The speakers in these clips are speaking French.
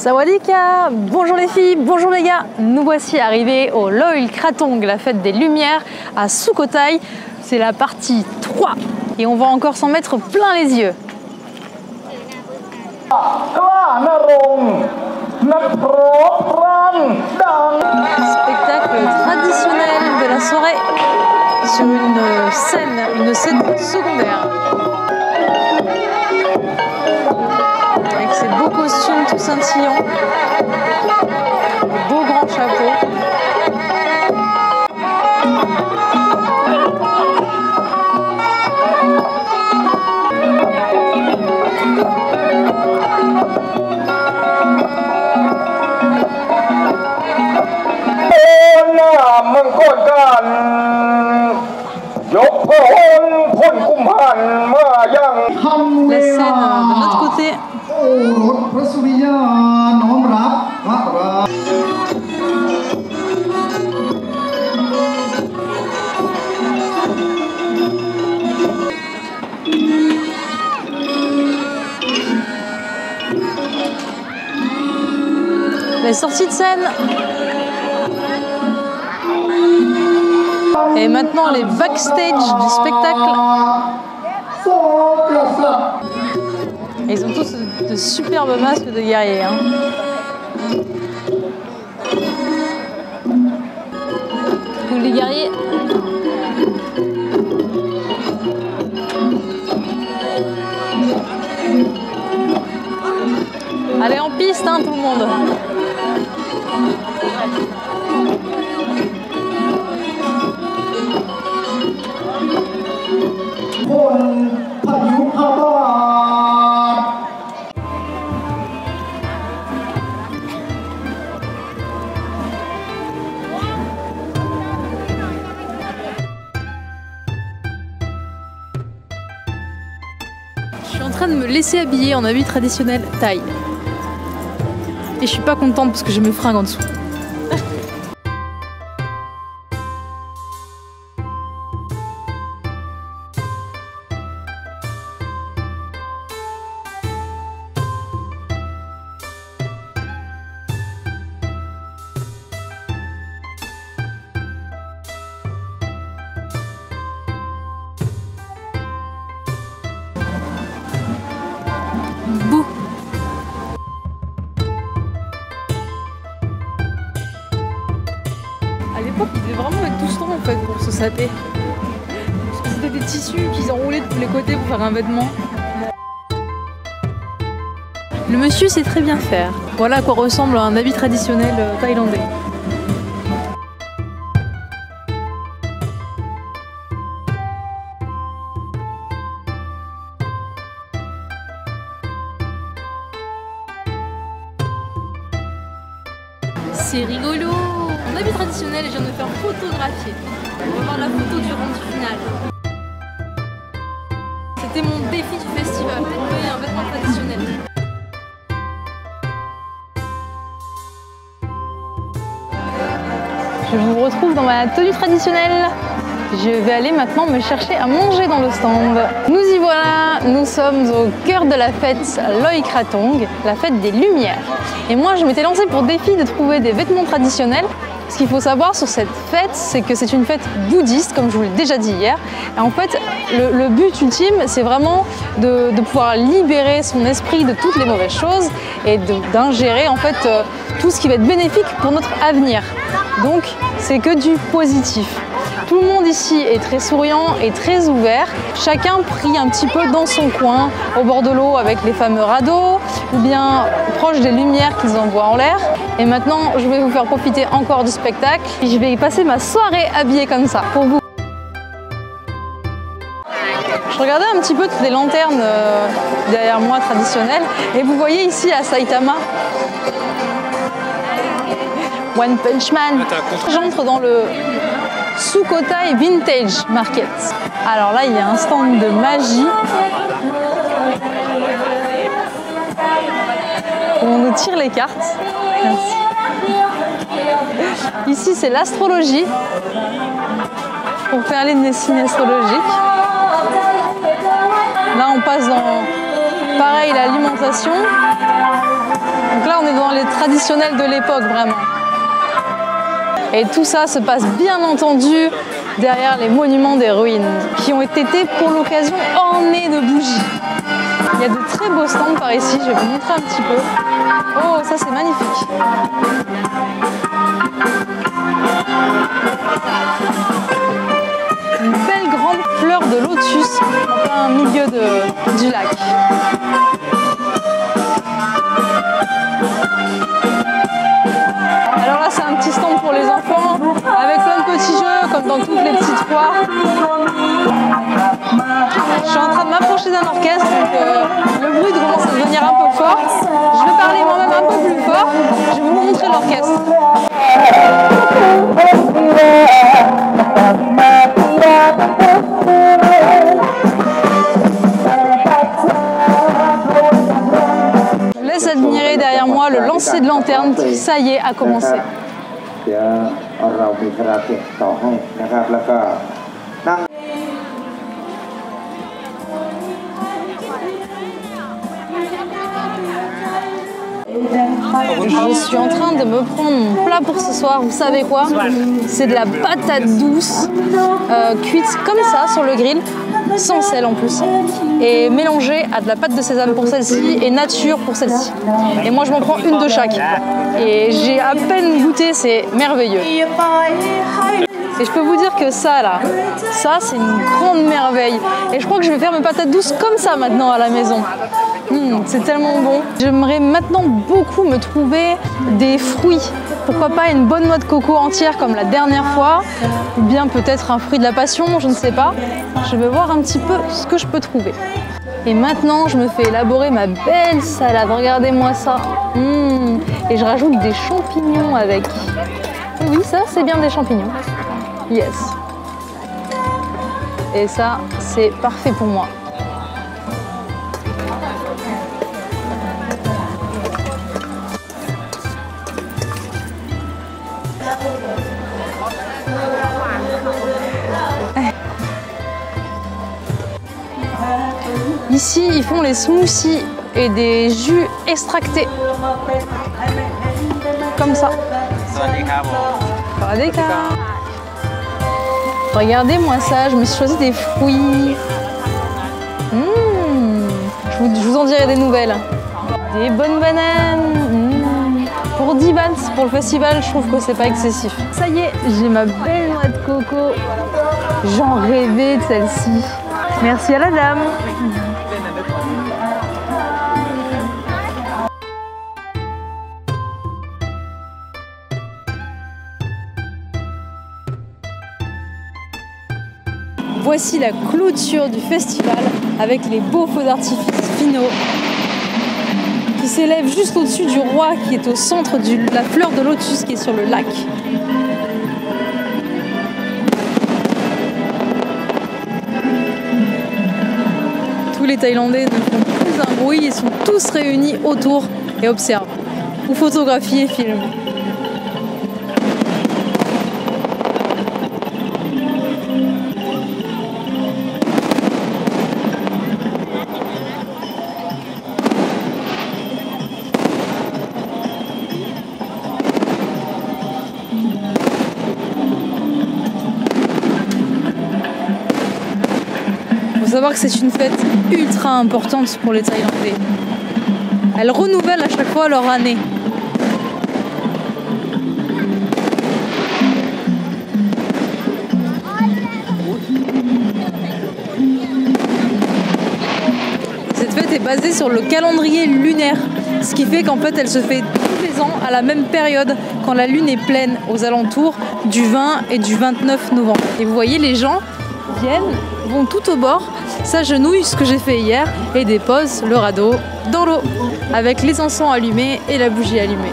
Sawadika, bonjour les filles, bonjour les gars. Nous voici arrivés au Loy Krathong, la fête des Lumières à Sukhothai. C'est la partie 3 et on va encore s'en mettre plein les yeux. Spectacle traditionnel de la soirée sur une scène secondaire. Avec ses beaux costumes tout scintillants, de beaux grands chapeaux. La scène de l'autre côté. Les sorties de scène. Et maintenant les backstage du spectacle. Et ils ont tous de superbes masques de guerriers. Hein. Tous les guerriers. Allez en piste, hein, tout le monde. Je suis en train de me laisser habiller en habit traditionnel thaï. Et je suis pas contente parce que j'ai mes fringues en dessous. Bouh. À l'époque, ils devaient vraiment être tous en fait pour se saper. Parce que c'était des tissus qu'ils enroulaient de tous les côtés pour faire un vêtement. Le monsieur sait très bien faire. Voilà à quoi ressemble un habit traditionnel thaïlandais. C'est rigolo! En habit traditionnel, je viens de me faire photographier. On va voir la photo du rendu final. C'était mon défi du festival, trouver un vêtement traditionnel. Je vous retrouve dans ma tenue traditionnelle. Je vais aller maintenant me chercher à manger dans le stand. Nous y voilà, nous sommes au cœur de la fête Loy Krathong, la fête des Lumières. Et moi, je m'étais lancée pour défi de trouver des vêtements traditionnels. Ce qu'il faut savoir sur cette fête, c'est que c'est une fête bouddhiste, comme je vous l'ai déjà dit hier. Et en fait, le but ultime, c'est vraiment de pouvoir libérer son esprit de toutes les mauvaises choses et d'ingérer en fait tout ce qui va être bénéfique pour notre avenir. Donc, c'est que du positif. Tout le monde ici est très souriant et très ouvert. Chacun prie un petit peu dans son coin, au bord de l'eau avec les fameux radeaux, ou bien proche des lumières qu'ils envoient en l'air. Et maintenant, je vais vous faire profiter encore du spectacle. Et je vais y passer ma soirée habillée comme ça, pour vous. Je regardais un petit peu toutes les lanternes derrière moi traditionnelles. Et vous voyez ici à Saitama, One Punch Man. J'entre dans le Sukhothai Vintage Market. Alors là, il y a un stand de magie. Où on nous tire les cartes. Merci. Ici, c'est l'astrologie. Pour faire les signes astrologiques. Là, on passe dans Pareil, l'alimentation. Donc là, on est dans les traditionnels de l'époque, vraiment. Et tout ça se passe bien entendu derrière les monuments des ruines, qui ont été pour l'occasion ornés de bougies. Il y a de très beaux stands par ici, je vais vous montrer un petit peu. Oh, ça c'est magnifique. Une belle grande fleur de lotus en plein milieu du lac. Alors là, c'est un petit stand pour les enfants avec plein de petits jeux comme dans toutes les petites foires. Je suis en train de m'approcher d'un orchestre, donc le bruit commence à devenir un peu fort. Je vais parler moi-même un peu plus fort. Je vais vous montrer l'orchestre. Je laisse admirer derrière moi le lancer de lanterne qui, ça y est, a commencé. Je suis en train de me prendre mon plat pour ce soir. Vous savez quoi? C'est de la patate douce cuite comme ça sur le grill, sans sel en plus, et mélangée à de la pâte de sésame pour celle-ci et nature pour celle-ci. Et moi je m'en prends une de chaque. Et j'ai à peine goûté, c'est merveilleux. Et je peux vous dire que ça là, ça c'est une grande merveille. Et je crois que je vais faire mes patates douces comme ça maintenant à la maison. C'est tellement bon. J'aimerais maintenant beaucoup me trouver des fruits. Pourquoi pas une bonne noix de coco entière comme la dernière fois, ou bien peut-être un fruit de la passion, je ne sais pas. Je vais voir un petit peu ce que je peux trouver. Et maintenant, je me fais élaborer ma belle salade. Regardez-moi ça. Et je rajoute des champignons avec. Oui, ça, c'est bien des champignons. Yes. Et ça, c'est parfait pour moi. Ici, ils font les smoothies et des jus extractés. Comme ça. Regardez-moi ça, je me suis choisi des fruits. Je vous en dirai des nouvelles. Des bonnes bananes. Pour 10 bahts pour le festival, je trouve que c'est pas excessif. Ça y est, j'ai ma belle noix de coco. J'en rêvais de celle-ci. Merci à la dame. Voici la clôture du festival avec les beaux feux d'artifice finaux qui s'élèvent juste au-dessus du roi qui est au centre de la fleur de lotus qui est sur le lac. Tous les Thaïlandais ne font plus un bruit, ils sont tous réunis autour et observent, ou photographient et filment. Il faut savoir que c'est une fête ultra importante pour les Thaïlandais. Elles renouvellent à chaque fois leur année. Cette fête est basée sur le calendrier lunaire, ce qui fait qu'en fait elle se fait tous les ans à la même période quand la lune est pleine, aux alentours du 20 et du 29 novembre. Et vous voyez, les gens vont tout au bord, s'agenouillent, ce que j'ai fait hier, et déposent le radeau dans l'eau avec les encens allumés et la bougie allumée.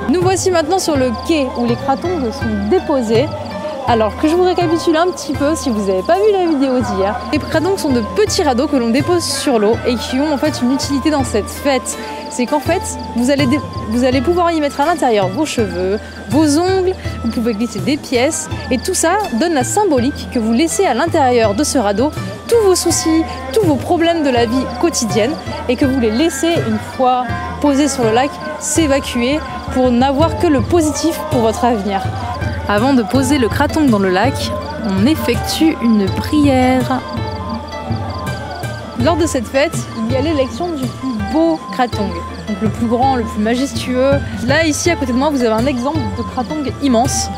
Nous voici maintenant sur le quai où les kratong sont déposés. Alors que je vous récapitule un petit peu si vous n'avez pas vu la vidéo d'hier. Les kratongs sont de petits radeaux que l'on dépose sur l'eau et qui ont en fait une utilité dans cette fête. C'est qu'en fait, vous allez pouvoir y mettre à l'intérieur vos cheveux, vos ongles, vous pouvez glisser des pièces et tout ça donne la symbolique que vous laissez à l'intérieur de ce radeau tous vos soucis, tous vos problèmes de la vie quotidienne et que vous les laissez une fois posés sur le lac s'évacuer pour n'avoir que le positif pour votre avenir. Avant de poser le kratong dans le lac, on effectue une prière. Lors de cette fête, il y a l'élection du plus beau kratong, donc le plus grand, le plus majestueux. Là, ici, à côté de moi, vous avez un exemple de kratong immense.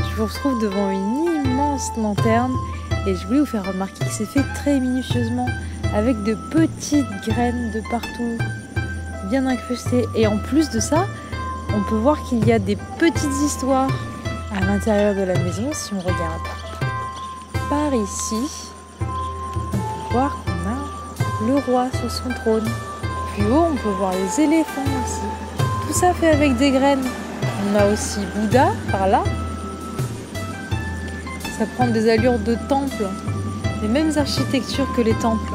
Je vous retrouve devant une immense lanterne et je voulais vous faire remarquer que c'est fait très minutieusement avec de petites graines de partout, bien incrustées. Et en plus de ça, on peut voir qu'il y a des petites histoires à l'intérieur de la maison. Si on regarde par ici, on peut voir qu'on a le roi sur son trône. Plus haut, on peut voir les éléphants aussi. Tout ça fait avec des graines. On a aussi Bouddha par là. Ça prend des allures de temple, les mêmes architectures que les temples.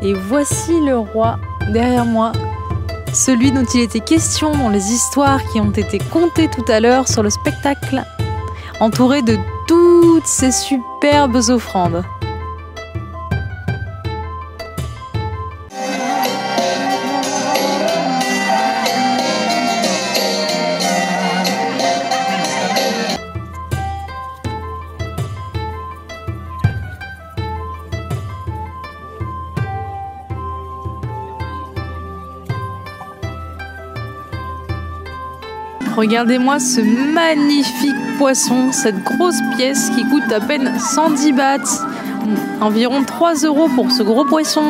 Et voici le roi derrière moi, celui dont il était question dans les histoires qui ont été contées tout à l'heure sur le spectacle, entouré de toutes ces superbes offrandes. Regardez-moi ce magnifique poisson, cette grosse pièce qui coûte à peine 110 bahts, environ 3 € pour ce gros poisson.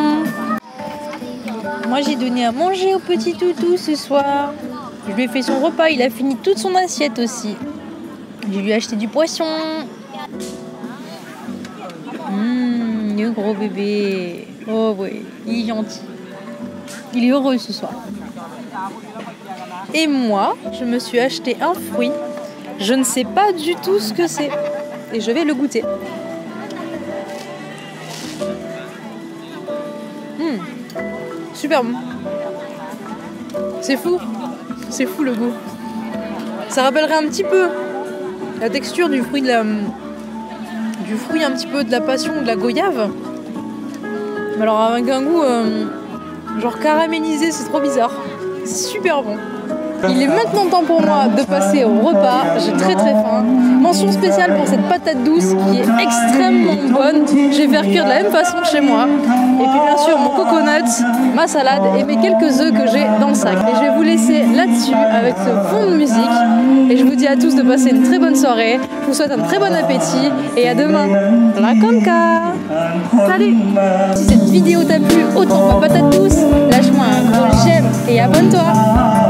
Moi j'ai donné à manger au petit toutou ce soir. Je lui ai fait son repas, il a fini toute son assiette aussi. Je lui ai acheté du poisson. Le gros bébé. Oh oui, il est gentil. Il est heureux ce soir. Et moi, je me suis acheté un fruit. Je ne sais pas du tout ce que c'est. Et je vais le goûter. Super bon. C'est fou. C'est fou le goût. Ça rappellerait un petit peu la texture du fruit du fruit un petit peu de la passion ou de la goyave. Mais alors avec un goût genre caramélisé, c'est trop bizarre. C'est super bon. Il est maintenant temps pour moi de passer au repas. J'ai très faim. Mention spéciale pour cette patate douce qui est extrêmement bonne. Je vais faire cuire de la même façon chez moi. Et puis bien sûr mon coconut, ma salade et mes quelques œufs que j'ai dans le sac. Et je vais vous laisser là-dessus avec ce fond de musique. Et je vous dis à tous de passer une très bonne soirée. Je vous souhaite un très bon appétit et à demain. La conca. Salut. Si cette vidéo t'a plu autant que ma patate douce, lâche-moi un gros j'aime et abonne-toi.